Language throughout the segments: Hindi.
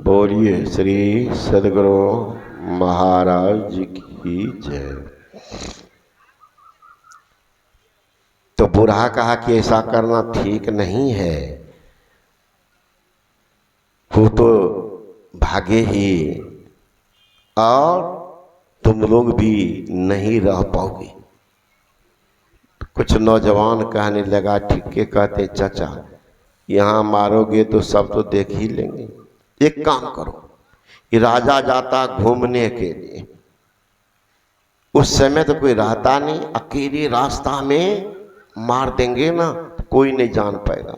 बोलिए श्री सदगुरु महाराज जी की जय। तो बूढ़ा कहा कि ऐसा करना ठीक नहीं है, वो तो भागे ही और तुम लोग भी नहीं रह पाओगे। कुछ नौजवान कहने लगा, ठीक है कहते चाचा, यहाँ मारोगे तो सब तो देख ही लेंगे। एक काम करो, ये राजा जाता घूमने के लिए, उस समय तो कोई रहता नहीं, अकेले रास्ता में मार देंगे ना, कोई नहीं जान पाएगा।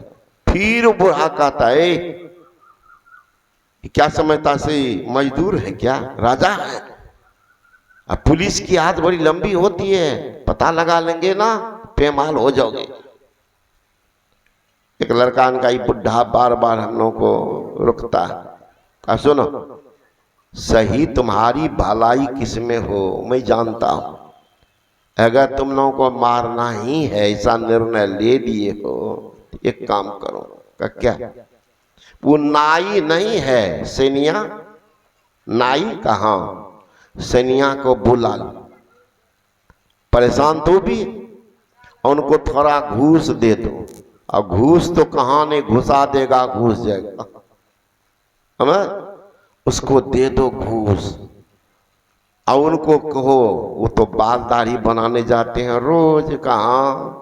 फिर बूढ़ा कहता है, क्या समझता से मजदूर है क्या, राजा है। अब पुलिस की हाथ बड़ी लंबी होती है, पता लगा लेंगे ना, बेमाल हो जाओगे। एक लड़का इनका बुढ़ा बार बार हम लोगों को रुकता है, कहा सुनो, सही तुम्हारी भलाई किसमें हो मैं जानता हूं, अगर तुम लोगों को मारना ही है, ऐसा निर्णय ले लिए हो, एक काम करो। क्या? वो नाई नहीं है सैनिया, नाई कहाँ, सैनिया को बुला लो, परेशान तो भी, उनको थोड़ा घूस दे दो। और घूस तो कहाँ नहीं घुसा देगा, घुस जाएगा, हमें उसको दे दो घूस। और उनको कहो, वो तो बाल दाढ़ी बनाने जाते हैं रोज, कहाँ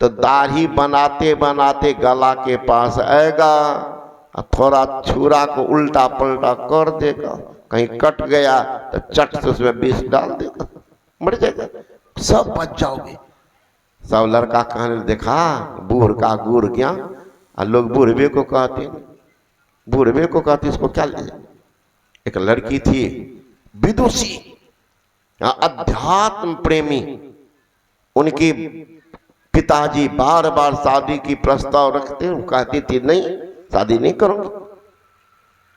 तो दाढ़ी बनाते बनाते गला के पास आएगा, थोड़ा छुरा को उल्टा पलटा कर देगा, कहीं कट गया तो चट से उसमें विष डाल देगा, मर जाएगा, सब बच जाओगे। सब लड़का कहने देखा, बूढ़ का गुड़ ज्ञान, और लोग बूढ़वे को कहते, बूढ़वे को कहते इसको क्या ले। एक लड़की थी विदुषी, अध्यात्म प्रेमी, उनके पिताजी बार बार शादी की प्रस्ताव रखते, वो कहती थी नहीं शादी नहीं करूंगी।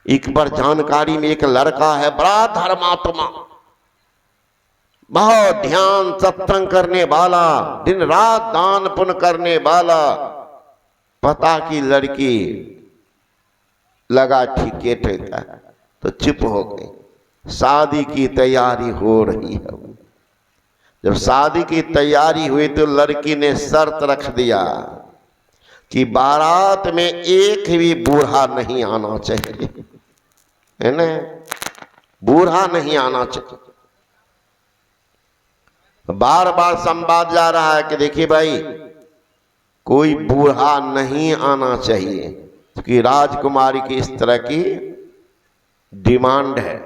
एक बार जानकारी में एक लड़का है बड़ा धर्मात्मा, बहुत ध्यान सत्संग करने वाला, दिन रात दान पुण्य करने वाला, पता की लड़की लगा ठीक है, तो चुप हो गई। शादी की तैयारी हो रही है, जब शादी की तैयारी हुई तो लड़की ने शर्त रख दिया कि बारात में एक भी बूढ़ा नहीं आना चाहिए, है ना, बूढ़ा नहीं आना चाहिए। बार बार संवाद जा रहा है कि देखिए भाई, कोई बूढ़ा नहीं आना चाहिए, क्योंकि राजकुमारी की इस तरह की डिमांड है।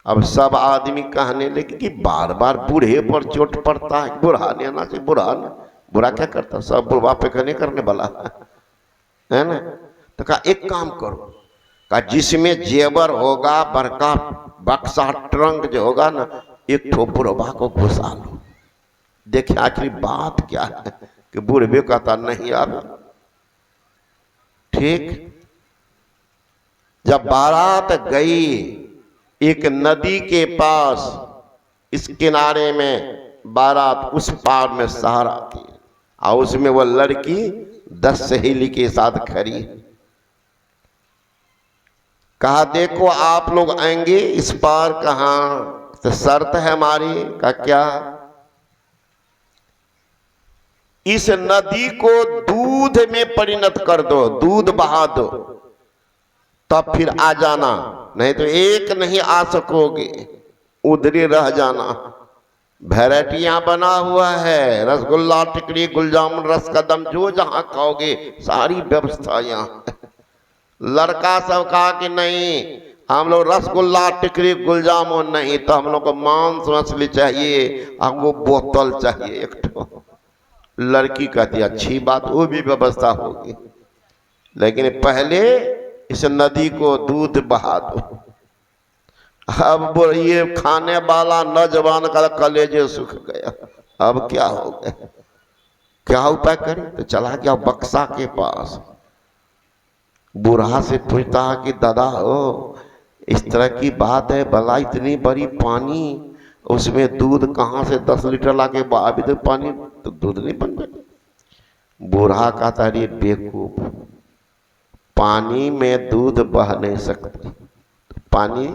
अब सब आदमी कहने लगे कि बार बार बूढ़े पर चोट पड़ता है, बूढ़ा नहीं आना चाहिए, बूढ़ा नहीं, बुरा क्या करता, सब बुढ़वा पे कहने करने वाला है ना। तो कहा एक काम करो, कहा जिसमें जेवर होगा, बड़का बक्सा ट्रंक जो होगा ना, एक ठो बुढ़वा को घुसा लो, देखे आखिर बात क्या है। कि बूढ़े कहता नहीं आवे। ठीक, जब बारात गई एक नदी के पास, इस किनारे में बारात, उस पार में सहारा थी, और उसमें वो लड़की 10 सहेली के साथ खड़ी। कहा देखो आप लोग आएंगे इस पार, कहाँ, तो शर्त है हमारी। का क्या, इस नदी को दूध में परिणत कर दो, दूध बहा दो, तब फिर आ जाना, नहीं तो एक नहीं आ सकोगे, उधरी रह जाना। वैरायटियां बना हुआ है, रसगुल्ला, टिकड़ी, गुलजामुन, रसकदम, जो जहां खाओगे सारी व्यवस्था यहाँ। लड़का सब कहा कि नहीं, हम लोग रसगुल्ला, टिकड़ी, गुलजामुन नहीं, तो हम लोग को मांस मछली चाहिए, हमको बोतल चाहिए एक ठो। लड़की कहती अच्छी बात, वो भी व्यवस्था होगी, लेकिन पहले इस नदी को दूध बहा दो। अब ये खाने वाला नौजवान का कलेजे सूख गया, अब क्या हो गया, क्या उपाय करे। तो चला गया बक्सा के पास, बूढ़ा से पूछता कि दादा हो, इस तरह की बात है, भला इतनी बड़ी पानी, उसमें दूध कहाँ से 10 लीटर लाके अभी तो पानी तो दूध नहीं बन गया। बूढ़ा कहता अरे बेवकूफ, पानी में दूध बह नहीं सकती। पानी,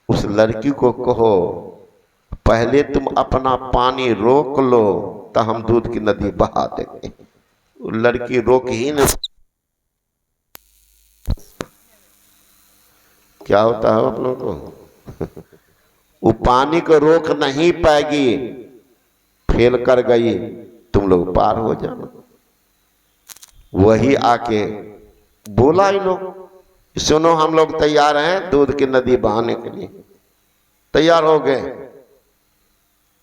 उस लड़की को कहो पहले तुम अपना पानी रोक लो तो हम दूध की नदी बहा देंगे। लड़की रोक ही नहीं। क्या होता है आप लोगों को वो पानी को रोक नहीं पाएगी, फेल कर गई, तुम लोग पार हो जाना। वही आके बोला ही लोग, सुनो हम लोग तैयार हैं दूध की नदी बहाने के लिए। तैयार हो गए,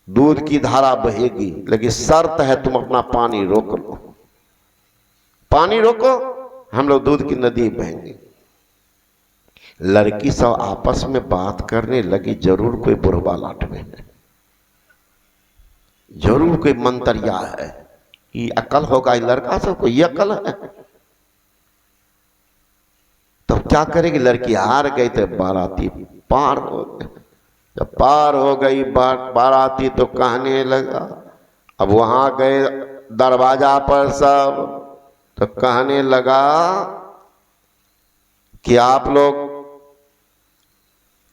दूध की धारा बहेगी, लेकिन शर्त है तुम अपना पानी रोक लो। पानी रोको, हम लोग दूध की नदी बहेंगे। लड़की सब आपस में बात करने लगी, जरूर कोई बुढ़वा लाट में है, जरूर कोई मंतरिया है, ये अकल होगा, ये लड़का सबको ये अकल है। तो क्या करेगी, लड़की हार गई तो बाराती पार हो गए। जब पार हो गई बाराती तो कहने लगा, अब वहां गए दरवाजा पर सब, तो कहने लगा कि आप लोग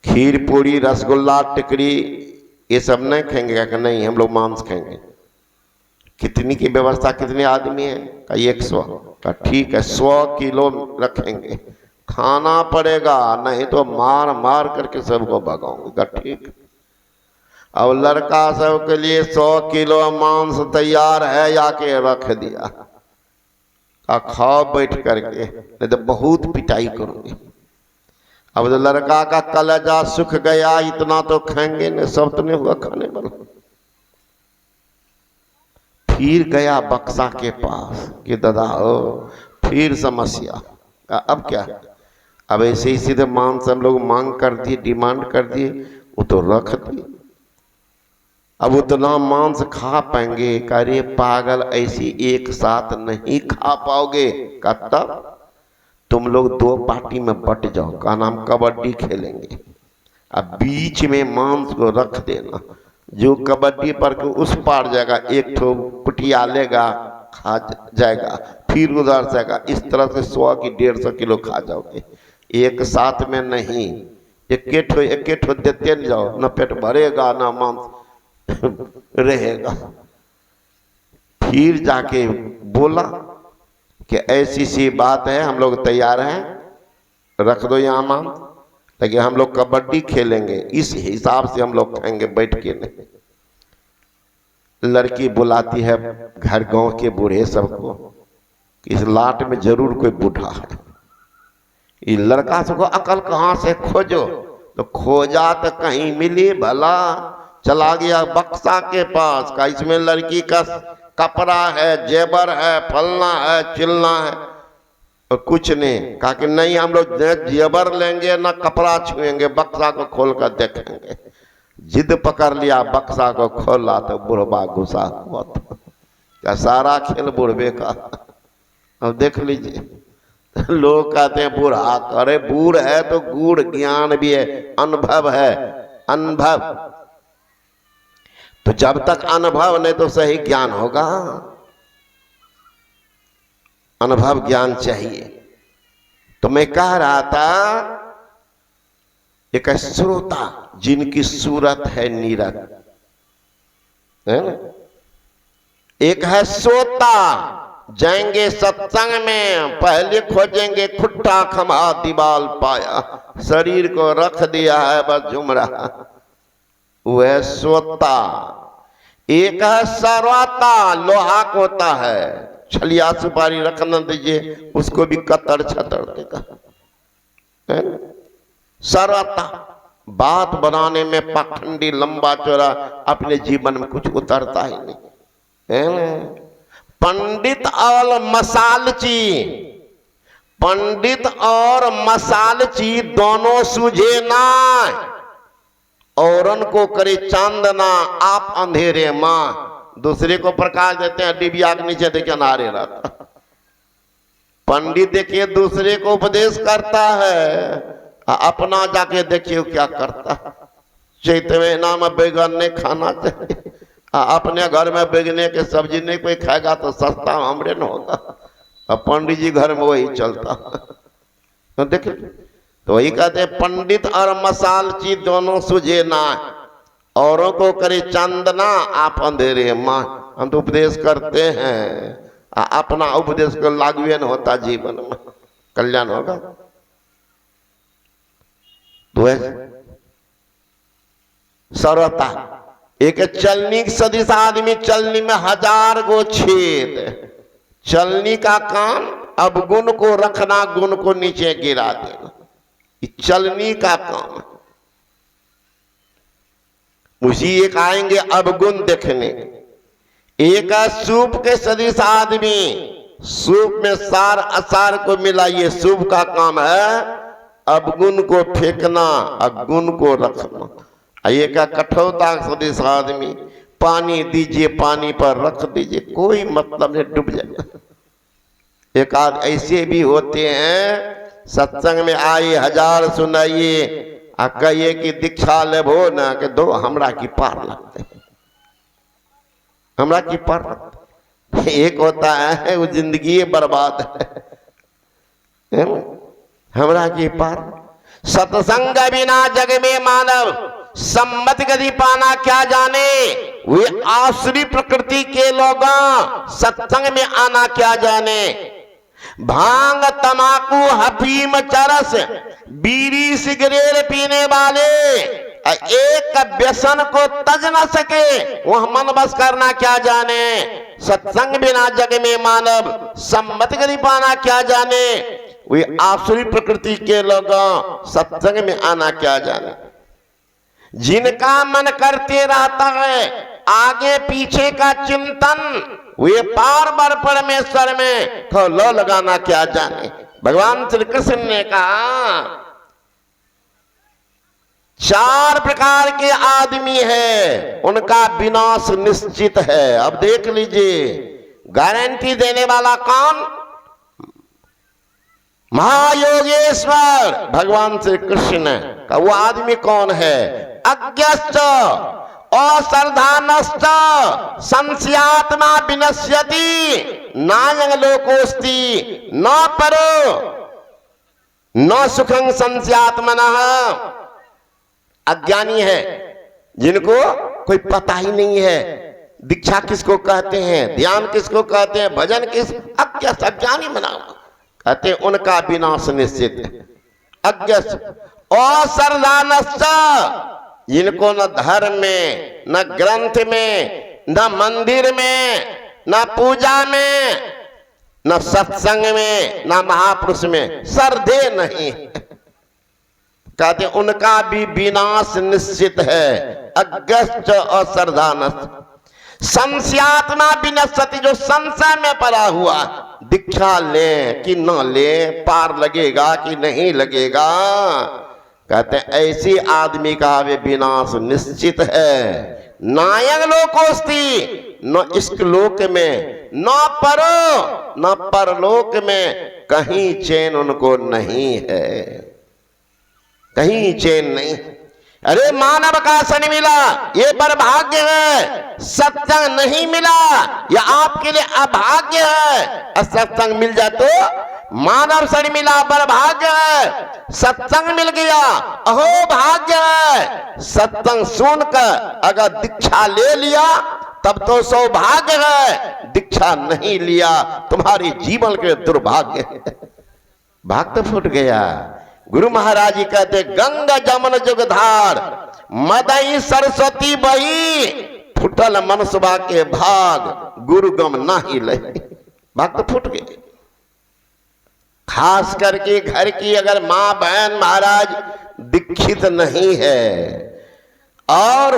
खीर पूरी रसगुल्ला टिकरी ये सब नहीं खाएंगे? क्या नहीं, हम लोग मांस खाएंगे। कितनी की व्यवस्था, कितने आदमी है? का 100। का ठीक है, 100 किलो रखेंगे, खाना पड़ेगा, नहीं तो मार मार करके सबको भगाऊंगा। का ठीक। अब लड़का सब के लिए 100 किलो मांस तैयार है, जाके रख दिया। का खाओ बैठ करके, नहीं तो बहुत पिटाई करूंगी। अब तो लड़का का कलेजा सूख गया, इतना तो खाएंगे नहीं, सब तो नहीं हुआ खाने वाला। फिर गया बक्सा के पास कि दादा हो, फिर समस्या। अब क्या, अब ऐसे ही सीधे मांस हम लोग मांग कर दिए, डिमांड कर दिए, वो तो रख दिए। अब उतना मांस खा पाएंगे? अरे पागल, ऐसी एक साथ नहीं खा पाओगे। का तब तुम लोग 2 पार्टी में बट जाओ, का नाम कबड्डी खेलेंगे। अब बीच में मांस को रख देना, जो कबड्डी पर के उस पार जाएगा, एक ठो पुटिया लेगा, खा जाएगा, फिर उधर जाएगा। इस तरह से 100 की 150 किलो खा जाओगे, एक साथ में नहीं। एक ठो देते नहीं जाओ, न पेट भरेगा ना मांस रहेगा। फिर जाके बोला कि ऐसी सी बात है, हम लोग तैयार हैं, रख दो यहाँ मांस, लेकिन हम लोग कबड्डी खेलेंगे, इस हिसाब से हम लोग खाएंगे, बैठ के नहीं। लड़की बुलाती है घर गांव के बूढ़े सबको, इस लाट में जरूर कोई बूढ़ा है। ये लड़का सबको अकल कहाँ से खोजो, तो खोजा तो कहीं मिली भला, चला गया बक्सा के पास। का इसमें लड़की का कपड़ा है, जेबर है, फलना है, चिलना है, और कुछ नहीं। कहा कि नहीं, हम लोग जेबर लेंगे ना कपड़ा छुएंगे, बक्सा को खोल कर देखेंगे। जिद पकड़ लिया, बक्सा को खोला तो बुढ़वा घुसा हुआ था। क्या सारा खेल बुढ़वे का। अब देख लीजिए, लोग कहते हैं बूढ़ा करे, बूढ़ है तो गूढ़ ज्ञान भी है, अनुभव है, अनुभव। तो जब तक अनुभव नहीं तो सही ज्ञान होगा। अनुभव ज्ञान चाहिए। तो मैं कह रहा था, एक श्रोता जिनकी सूरत है नीरद, है ना? एक है सोता, जाएंगे सत्संग में, पहले खोजेंगे खुट्टा खमा दीवाल पाया, शरीर को रख दिया है बस झूम रहा, वह सोता। एक है सरवाता, लोहा को होता है, छलिया सुपारी रखना दीजिए, उसको भी कतर छतर देगा। सरवाता, बात बनाने में पाखंडी, लंबा चौड़ा, अपने जीवन में कुछ उतरता ही नहीं, है ना? पंडित और मसालची, पंडित और मसालची दोनों सूझे ना, औरन को करे चांदना, आप अंधेरे मां। दूसरे को प्रकाश देते हैं, डिबिया के नीचे देखिए नारे रहता। पंडित देखिए दूसरे को उपदेश करता है, अपना जाके देखिए क्या करता। चैत महीना में बैगन नहीं खाना चाहिए, अपने घर में बैगने के सब्जी नहीं कोई खाएगा तो सस्ता हमरे न होगा। अब पंडित जी घर में वही चलता। तो देख, तो वही कहते हैं पंडित और मसाल ची दोनों सुझे ना, औरों को करे चांदना आप अंधेरे माँ। हम तो उपदेश करते हैं, अपना उपदेश को लागू न होता जीवन में, कल्याण होगा? तो सर्वता एक चलनी सदिश आदमी, चलनी में 1000 गो छेद। चलनी का काम अवगुण को रखना, गुण को नीचे गिरा देना, चलनी का काम। उसी एक आएंगे अवगुण देखने। एक सूप के सदिश आदमी, सूप में सार असार को मिलाइए, सूप का काम है अवगुण को फेंकना, अगुण को रखना। एक कठोरता सदिश आदमी, पानी दीजिए पानी पर रख दीजिए, कोई मतलब नहीं, डूब जाएगा। एक आध ऐसे भी होते हैं सत्संग में आए 1000 सुनाइए, कहिए कि दीक्षा लेबो ना कि दो हमरा की पार लगते, हमरा की पार लगते। एक होता है वो जिंदगी बर्बाद है, हमरा की पार। सत्संग बिना जग में मानव सम्मत गति पाना क्या जाने, वे आसुरी प्रकृति के लोग सत्संग में आना क्या जाने। भांग तमाकू हफीम चरस बीड़ी सिगरेट पीने वाले एक व्यसन को तज न सके, वह मन बस करना क्या जाने। सत्संग बिना जग में मानव सम्मत गति पाना क्या जाने, वे आसुरी प्रकृति के लोग सत्संग में आना क्या जाने। जिनका मन करते रहता है आगे पीछे का चिंतन, वे पार बर परमेश्वर में लो लगाना क्या जाने। भगवान श्री कृष्ण ने कहा 4 प्रकार के आदमी है, उनका विनाश निश्चित है। अब देख लीजिए, गारंटी देने वाला कौन? महायोगेश्वर भगवान श्री कृष्ण का वो आदमी कौन है? अज्ञश्च अश्रद्धानश्च संशयात्मा विनश्यति नायं लोकोस्ति न परो न सुखं संशयात्मनः। अज्ञानी है, जिनको कोई पता ही नहीं है दीक्षा किसको कहते हैं, ध्यान किसको कहते हैं, भजन किस, अज्ञानी बनाओ, कहते हैं उनका विनाश निश्चित है। अज्ञश्च अश्रद्धानश्च, जिनको न धर्म में, न ग्रंथ में, न मंदिर में, न पूजा में, न सत्संग में, न महापुरुष में श्रद्धे नहीं, कहते उनका भी विनाश निश्चित है। अज्ञश्च अश्रद्धानश्च संशयात्मा विनश्यति, जो संशय में पड़ा हुआ, दीक्षा ले कि न ले, पार लगेगा कि नहीं लगेगा, कहते हैं ऐसी आदमी का वे विनाश निश्चित है। नायक लोकोस्ति, न इस लोक में, न परो न परलोक में, कहीं चैन उनको नहीं है, कहीं चैन नहीं। अरे मानव का सन मिला, ये बर्भाग्य है। सत्संग नहीं मिला, यह आपके लिए अभाग्य है। सत्संग मिल जाए तो मानव सन मिला, बर्भाग्य है। सत्संग मिल गया, अहो भाग्य है। सत्संग सुनकर अगर दीक्षा ले लिया तब तो सौभाग्य है, दीक्षा नहीं लिया तुम्हारे जीवन के दुर्भाग्य है। भाग तो फूट गया। गुरु महाराज जी कहते गंगा जमन जुगधार मदई सरस्वती बही, फुटल मनसुबा के भाग गुरु गम नाही लही। भाग तो फूट गए। खास करके घर की अगर माँ बहन महाराज दीक्षित नहीं है और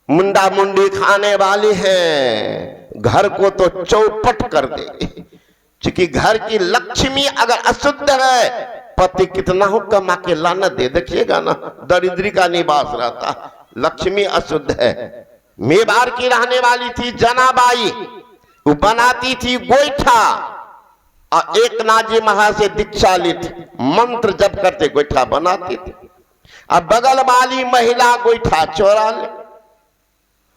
मुंडा मुंडी खाने वाली है, घर को तो चौपट कर दे। क्योंकि घर की लक्ष्मी अगर अशुद्ध है, पति कितना हो कमा के लाना दे, देखिएगा ना दरिद्री का निवास रहता। लक्ष्मी अशुद्ध है। मेवाड़ की रहने वाली थी जनाबाई, वो बनाती थी गोईठा और एक नाजी महा से दीक्षा ली थी, मंत्र जप करते गोईठा बनाती थी। अब बगल वाली महिला गोईठा चोरा ले।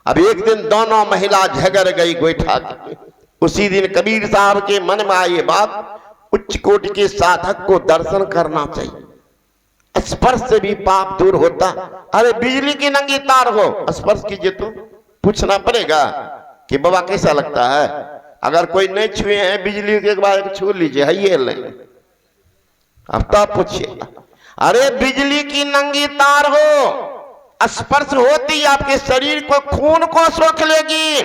अब एक दिन दोनों महिला झगड़ गई गोईठा की, उसी दिन कबीर साहब के मन में आई बात, उच्च कोटि के साधक को दर्शन करना चाहिए, स्पर्श से भी पाप दूर होता। अरे बिजली की नंगी तार हो, स्पर्श कीजिए तो पूछना पड़ेगा कि बाबा कैसा लगता है। अगर कोई नहीं छुए हैं बिजली के बाद छू लीजिए, है ये ले, अब तब पूछिए। अरे बिजली की नंगी तार हो, स्पर्श होती आपके शरीर को, खून को सोख लेगी।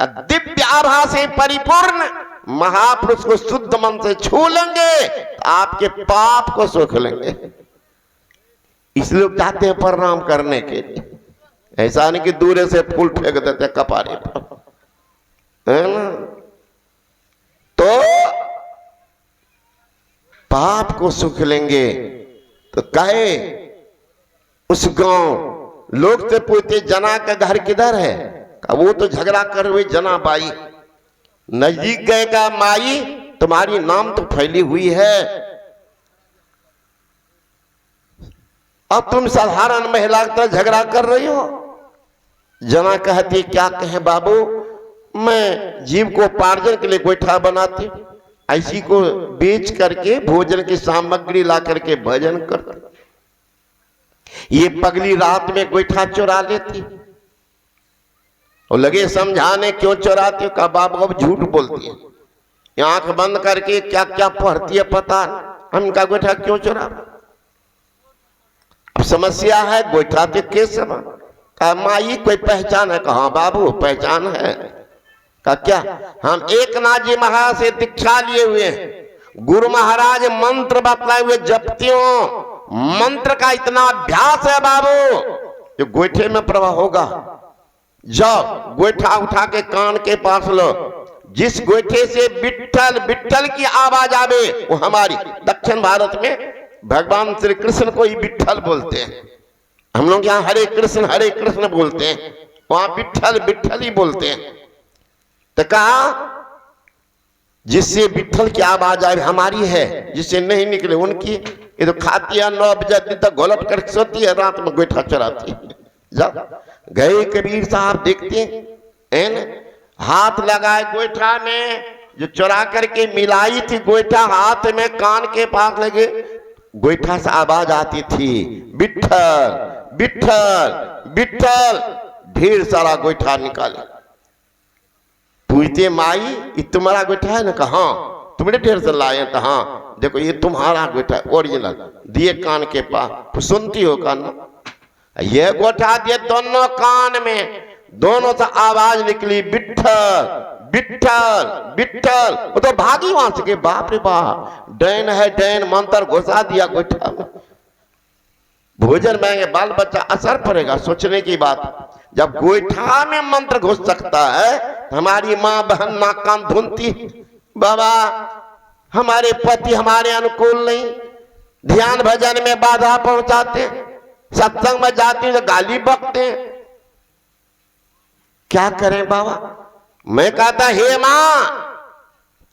दिव्य आभा से परिपूर्ण महापुरुष को शुद्ध मन से छू लेंगे तो आपके पाप को सोख लेंगे। इसलिए लोग चाहते हैं प्रणाम करने के लिए, ऐसा नहीं कि दूर से फूल फेंक देते कपारे पर, है ना। तो पाप को सुख लेंगे। तो कहे उस गांव लोग से पूछते जना का घर किधर है, वो तो झगड़ा कर हुए जना बाई। नजदीक गए का माई तुम्हारी नाम तो फैली हुई है, अब तुम साधारण महिला की तरह झगड़ा कर रही हो। जना कहती क्या कहे बाबू, मैं जीव को पार्जन के लिए गोईठा बनाती, ऐसी को बेच करके भोजन की सामग्री ला करके भजन करती। ये पगली रात में गोईठा चुरा लेती और लगे समझाने क्यों चुराती हो। कहा बाबू अब झूठ बोलती है, आंख बंद करके क्या क्या पढ़ती है पता, हम इनका गोईठा क्यों चुरा। अब समस्या है गोईठा तो कैसे बना। कहा माई कोई पहचान है। कहा बाबू पहचान है। कहा क्या। हम एक नाथ जी महाराज से दीक्षा लिए हुए हैं, गुरु महाराज मंत्र बतलाए हुए जपतियों, मंत्र का इतना अभ्यास है बाबू जो गोईठे में प्रवाह होगा। जाओ गोईठा उठा के कान के पास लो, जिस गोईठे से विट्ठल विट्ठल की आवाज आवे वो हमारी। दक्षिण भारत में भगवान श्री कृष्ण को ही विट्ठल बोलते हैं, हम लोग यहाँ हरे कृष्ण बोलते हैं, वहां विट्ठल विट्ठल ही बोलते हैं। तो कहा जिससे विट्ठल की आवाज आए हमारी है, जिससे नहीं निकले उनकी। ये तो खाती है 9 बजे दिन तक घोलट कर सोती है, रात में गोईठा चुराती है। जब गए कबीर साहब देखते हैं, हाथ लगाए गोईठा में, जो चुरा करके मिलाई थी गोईठा हाथ में कान के पास लगे, गोईठा से आवाज आती थी विट्ठल विट्ठल विट्ठल। ढेर सारा गोईठा निकाले। पूछते माई ये तुम्हारा गोईठा है ना। कहा तुमने ढेर से लाए। तो हाँ देखो ये तुम्हारा गोईठा ओरिजिनल, दिए कान के पास, सुनती हो कान, ये गोईठा दिए दोनों कान में, दोनों से आवाज निकली विट्ठल विट्ठल विट्ठल। वो तो भागी वहां से, बाप रे बाप डैन है डैन, मंत्र घुसा दिया गोईठा में। भोजन मांगे बाल बच्चा, असर पड़ेगा सोचने की बात। जब गोईठा में मंत्र घुस सकता है, हमारी माँ बहन नाक कान धुनती, बाबा हमारे पति हमारे अनुकूल नहीं, ध्यान भजन में बाधा पहुंचाते, सत्संग में जाती तो गाली बकते, क्या करें बाबा। मैं कहता हे मां,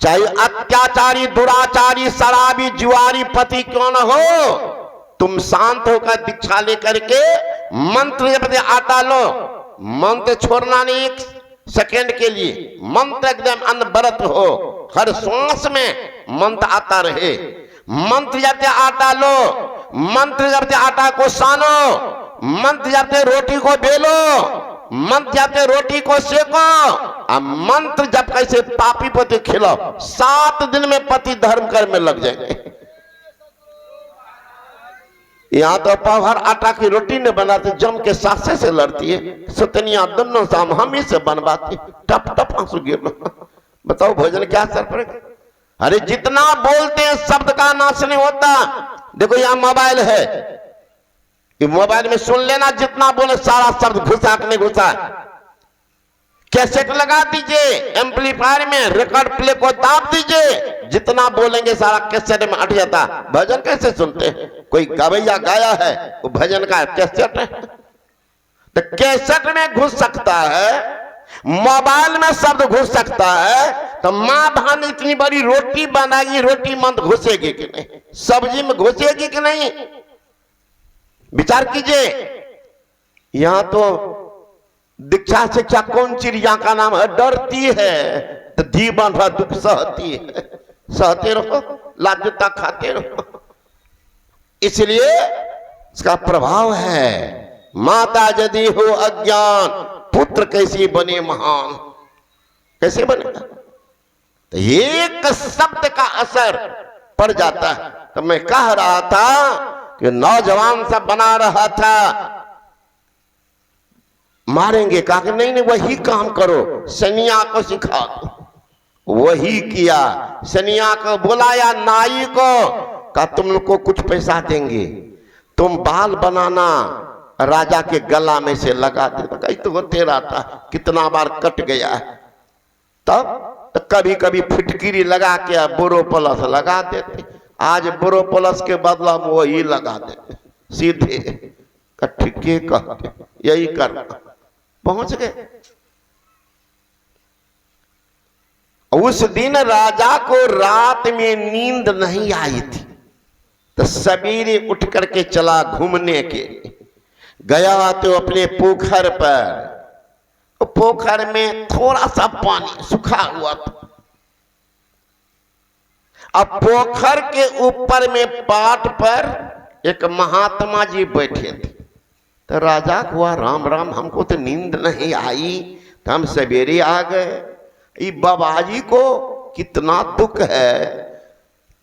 चाहे अत्याचारी दुराचारी शराबी जुआरी पति क्यों न हो, तुम शांत होकर दीक्षा लेकर के मंत्र जब आता लो, मंत्र छोड़ना नहीं एक सेकेंड के लिए, मंत्र एकदम अनवरत हो, हर श्वास में मंत्र आता रहे। मंत्र जब आटा लो, मंत्र जब आटा को सानो, मंत्र जब रोटी को बेलो, मंत्र जब रोटी को सेको, और मंत्र जब कैसे पापी पति खिलाओ, 7 दिन में पति धर्म कर्म में लग जाएंगे। यहाँ तो पहर आटा की रोटी ने बनाते, जम के सासे से लड़ती है, सतनिया दोनों शाम हम ही से बनवाती, टप टप आंसू गिर। बताओ भोजन क्या असर पड़ेगा। अरे जितना बोलते हैं शब्द का नाश नहीं होता। देखो यहाँ मोबाइल है, मोबाइल में सुन लेना, जितना बोले सारा शब्द घुसा के नहीं घुसा। कैसेट लगा दीजिए एम्पलीफायर में, रिकॉर्ड प्ले को दाब दीजिए, जितना बोलेंगे सारा कैसेट में अट जाता। भजन कैसे सुनते हैं, कोई गवैया गाया है वो भजन का कैसेट है, तो कैसेट में घुस सकता है, मोबाइल में शब्द घुस सकता है, तो माँ बहन इतनी बड़ी रोटी बनाएगी, रोटी मंद घुसेगी कि नहीं, सब्जी में घुसेगी कि नहीं, विचार कीजिए। यहां तो दीक्षा शिक्षा कौन चिड़िया का नाम है? डरती है तो जीवन भर दुख सहती है। सहते रहो, लाजता खाते रहो। इसलिए इसका प्रभाव है। माता यदि हो अज्ञान, पुत्र कैसे बने महान। कैसे बनेगा? तो एक शब्द का असर पड़ जाता है। तो मैं कह रहा था कि नौजवान सब बना रहा था, मारेंगे, कहा कि नहीं नहीं वही काम करो, सनिया को सिखा दो। वही किया। सनिया को बुलाया, नाई को कहा तुम लोग को कुछ पैसा देंगे, तुम बाल बनाना राजा के गला में से लगा देना। कहीं तो होते रहता, कितना बार कट गया है। तब तो कभी कभी फिटकिरी लगा के बोरोप्लस लगा देते। आज बोरोप्लस के बदला में वही लगा देते सीधे। ठीक कहते, यही करना। पहुंच गए। उस दिन राजा को रात में नींद नहीं आई थी, तो सवेरे उठ करके चला घूमने के लिए। गया तो अपने पोखर पर, पोखर में थोड़ा सा पानी सूखा हुआ था। अब पोखर के ऊपर में पाट पर एक महात्मा जी बैठे थे। तो राजा को हुआ राम राम, हमको तो नींद नहीं आई, तो हम सवेरे आ गए। ये बाबा जी को कितना दुख है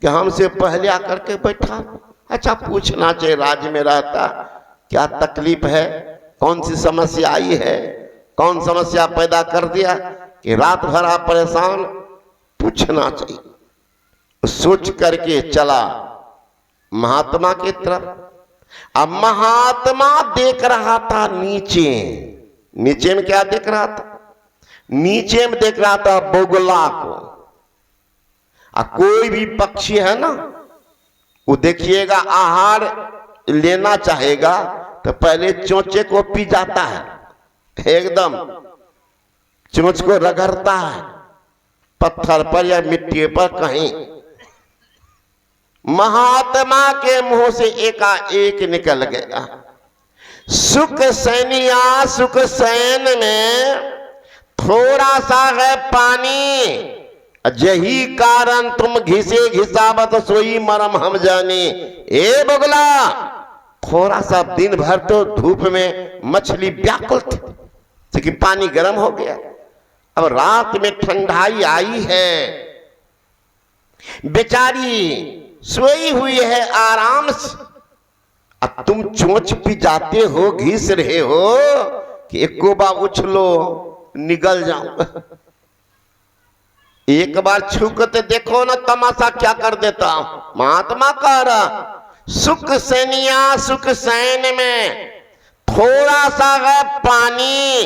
कि हमसे पहले आकर के बैठा। अच्छा, पूछना चाहिए, राज्य में रहता, क्या तकलीफ है, कौन सी समस्या आई है, कौन समस्या पैदा कर दिया कि रात भर आप परेशान। पूछना चाहिए। सोच करके चला महात्मा की तरफ। अब महात्मा देख रहा था नीचे। नीचे में क्या देख रहा था? नीचे में देख रहा था बोगला को। कोई भी पक्षी है ना, वो देखिएगा आहार लेना चाहेगा तो पहले चोंचे को पी जाता है, एकदम चोंच को रगड़ता है पत्थर पर या मिट्टी पर कहीं। महात्मा के मुंह से एकाएक निकल गया, सुख सैनिया सुख सैन में थोड़ा सा है पानी, यही कारण तुम घिसे घिसावत सोई मरम हम जाने। ए बगला, थोड़ा सा दिन भर तो धूप में मछली व्याकुल थी, क्योंकि पानी गर्म हो गया। अब रात में ठंडाई आई है, बेचारी सोई हुई है आराम से। अब तुम चोंच पी जाते हो, घिस रहे हो कि एक को बार उछलो निगल जाऊं। एक बार छूकते देखो ना तमाशा क्या कर देता हूं। महात्मा कह रहा, सुख सैनिया सुख सैन में थोड़ा सा है पानी,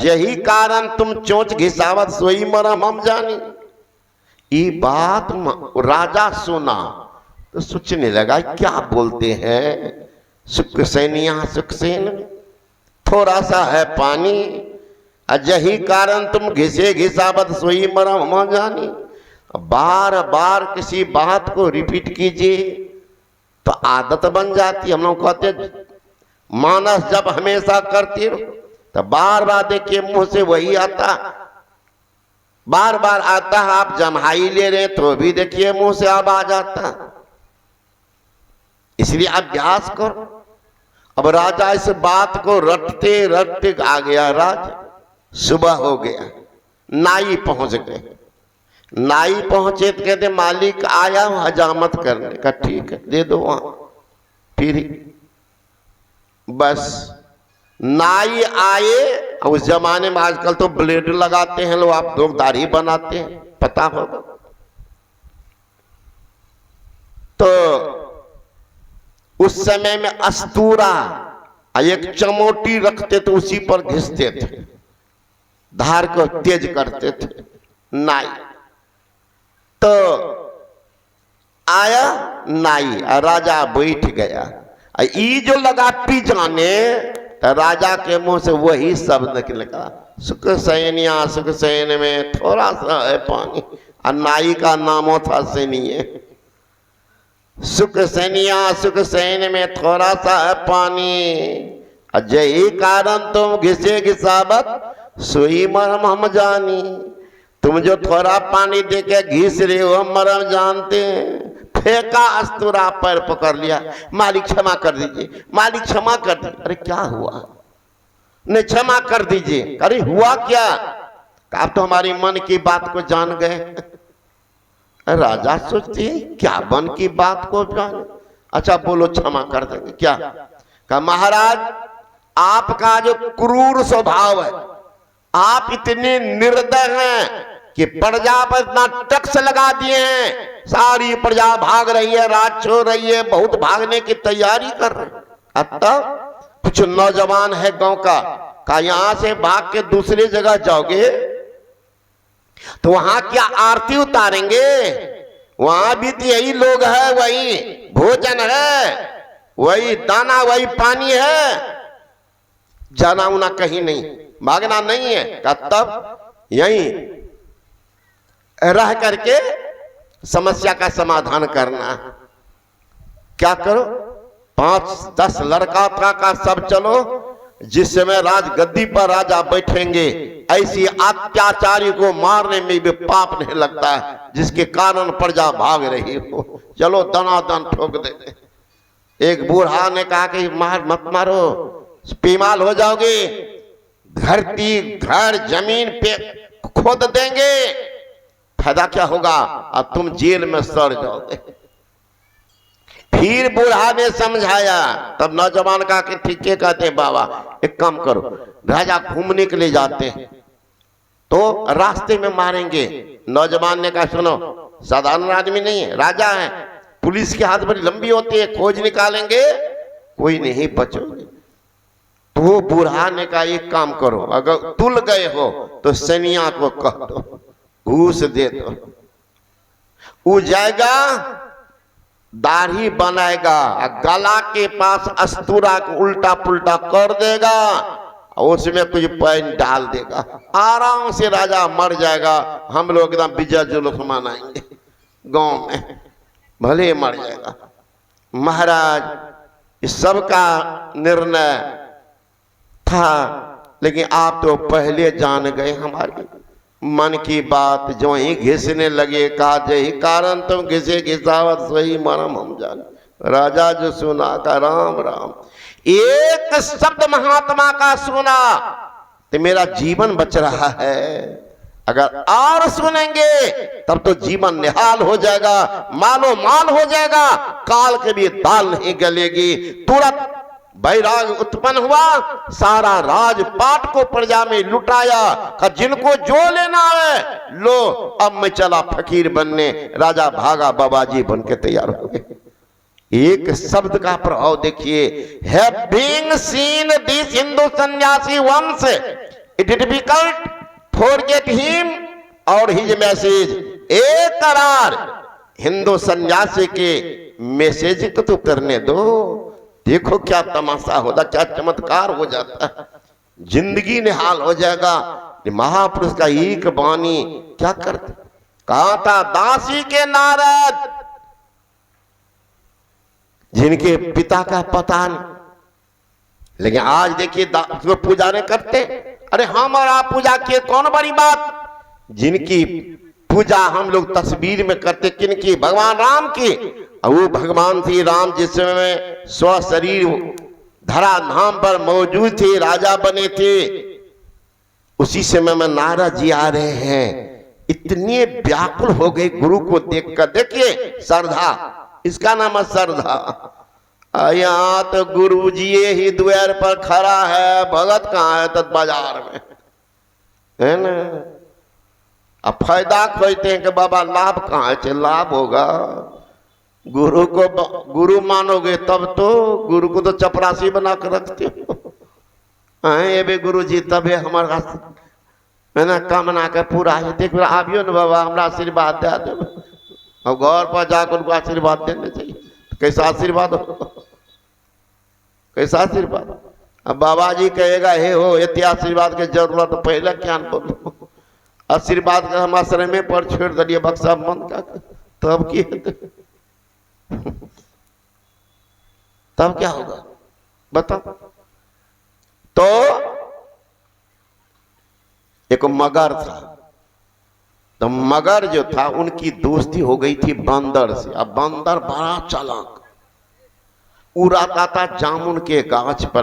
यही कारण तुम चोंच घिसावत सोई मरम हम जानी। ये बात राजा सुना तो सोचने लगा, क्या बोलते हैं, सुख सैनिया सुख सैन में थोड़ा सा है पानी, यही कारण तुम घिसे घिसावत सोई मरम हम जानी। बार बार किसी बात को रिपीट कीजिए तो आदत बन जाती। हम लोग कहते मानस जब हमेशा करती रहो तो बार बार देखिए मुंह से वही आता, बार बार आता है। आप जम्हाई ले रहे तो भी देखिए मुंह से अब आ जाता। इसलिए अभ्यास करो। अब राजा इस बात को रटते रटते आ गया। राजा सुबह हो गया, नाई पहुंच गए। नाई पहुंचे तो कहते मालिक आया हूं हजामत करने का। ठीक है, दे दो वहां। फिर बस नाई आए। उस जमाने में आजकल तो ब्लेड लगाते हैं लोग, आप लोग दाढ़ी बनाते हैं, पता होगा। तो उस समय में अस्तूरा एक चमोटी रखते तो उसी पर घिसते थे, धार को तेज करते थे नाई। तो आया नाई, राजा बैठ गया। ई जो लगा पी जाने तो राजा के मुंह से वही शब्द निकला, सुख सैनिया सुख सैन में थोड़ा सा है पानी। और नाई का नामो था सैनिये। सुख सैनिया सुख सैन में थोड़ा सा है पानी, अजय कारण तुम घिसे घिसावत सोई मरम हम जानी। तुम जो थोड़ा पानी देके घिस रहे हो हम मरम जानते हैं। फेंका अस्तूरा, पैर पकड़ लिया, मालिक क्षमा कर दीजिए, मालिक क्षमा कर दीजिए। अरे क्या हुआ? ने क्षमा कर दीजिए। अरे हुआ क्या? आप तो हमारी मन की बात को जान गए। राजा सोचते हैं क्या मन की बात को जाने? अच्छा बोलो क्षमा कर देंगे। क्या? कहा महाराज आपका जो क्रूर स्वभाव है, आप इतने निर्दय हैं कि प्रजा पर इतना टैक्स लगा दिए हैं, सारी प्रजा भाग रही है, राज छोड़ रही है, बहुत भागने की तैयारी कर रहे हैं। अब तक कुछ नौजवान है गांव का यहां से भाग के दूसरी जगह जाओगे तो वहां क्या आरती उतारेंगे? वहां भी तो यही लोग है, वही भोजन है, वही दाना, वही पानी है, जाना उना कहीं नहीं, भागना नहीं है। का तब यहीं रह करके समस्या का समाधान करना। क्या करो? 5-10 लड़का का सब चलो, जिस समय राज गद्दी पर राजा बैठेंगे ऐसी अत्याचारी को मारने में भी पाप नहीं लगता है, जिसके कारण प्रजा भाग रही हो। चलो दनादन ठोक दे। एक बूढ़ा ने कहा कि मार मत मारो, बीमार हो जाओगे, धरती घर जमीन पे खोद देंगे, फायदा क्या होगा? अब तुम जेल में सड़ जाओगे। फिर बूढ़ा ने समझाया, तब नौजवान कहा कि ठीक है, कहते बाबा एक काम करो, राजा घूमने के लिए जाते हैं तो रास्ते में मारेंगे। नौजवान ने कहा सुनो, साधारण आदमी नहीं है, राजा है, पुलिस के हाथ बड़ी लंबी होती है, खोज निकालेंगे, कोई नहीं बचोगे। तो बूढ़ा ने कहा एक काम करो, अगर तुल गए हो तो सैनिया को कह दो, घूस दे दो, वो जाएगा, दाढ़ी बनाएगा, गला के पास अस्तूरा को उल्टा पुल्टा कर देगा, उसमें कुछ पैन डाल देगा, आराम से राजा मर जाएगा। हम लोग एकदम विजय जुलूस मनाएंगे गांव में, भले मर जाएगा। महाराज इस सब का निर्णय था, लेकिन आप तो पहले जान गए हमारी मन की बात। जो ही घिसने लगे कहा जय कारण तुम घिसे घिसावत सोई मरम हम जाने। राजा जो सुना का राम राम, एक शब्द महात्मा का सुना तो मेरा जीवन बच रहा है, अगर और सुनेंगे तब तो जीवन निहाल हो जाएगा, मालो माल हो जाएगा, काल के भी दाल नहीं गलेगी। तुरंत वैराग उत्पन्न हुआ, सारा राजपाट को प्रजा में लुटाया, जिनको जो लेना है लो, अब मैं चला फकीर बनने। राजा भागा, बाबाजी बन के तैयार हो गए। एक शब्द का प्रभाव देखिए, हैविंग सीन दिस हिंदू सन्यासी वंश it is difficult forget him और हिज मैसेज। एक करार हिंदू सन्यासी के मैसेज को तो करने दो, देखो क्या तमाशा होता, क्या चमत्कार हो जाता है, जिंदगी निहाल हो जाएगा। महापुरुष का एक वाणी क्या करते? कहा था दासी के नारद, जिनके पिता का पता नहीं, लेकिन आज देखिए पूजा नहीं करते। अरे हमारा पूजा किए कौन बड़ी बात, जिनकी पूजा हम लोग तस्वीर में करते, किनकी? भगवान राम की। वो भगवान श्री राम जिस समय स्व शरीर धरा धाम पर मौजूद थे, राजा बने थे, उसी समय में नारद जी आ रहे हैं, इतने व्याकुल हो गए गुरु को देखकर। देखिए श्रद्धा, इसका नाम है श्रद्धा। यहाँ तो गुरु जी ही द्वार पर खड़ा है, भगत कहाँ है? तब बाजार में है ना। अब फायदा खोजते हैं कि बाबा लाभ कहाँ है? लाभ होगा, गुरु को गुरु मानोगे तब तो, गुरु को तो चपरासी बना कर रखते हो। ये भी गुरु जी तब है हमारा है ना, कामना का पूरा है। देख आबियो न बाबा, हमारा आशीर्वाद दे दो। अब घर पर जाकर उनको आशीर्वाद देना चाहिए। कैसा आशीर्वाद हो, कैसा आशीर्वाद? अब बाबा जी कहेगा हे हो, इतने आशीर्वाद की जरूरत पहले क्या बोलो, आशीर्वाद का हम आश्रम में पर छोड़ दिए बक्सा मन का, तब की तब क्या होगा बताओ? तो एक मगर था, तो मगर जो था उनकी दोस्ती हो गई थी बंदर से। अब बंदर बड़ा चालाक, उड़ाता था जामुन के गाछ पर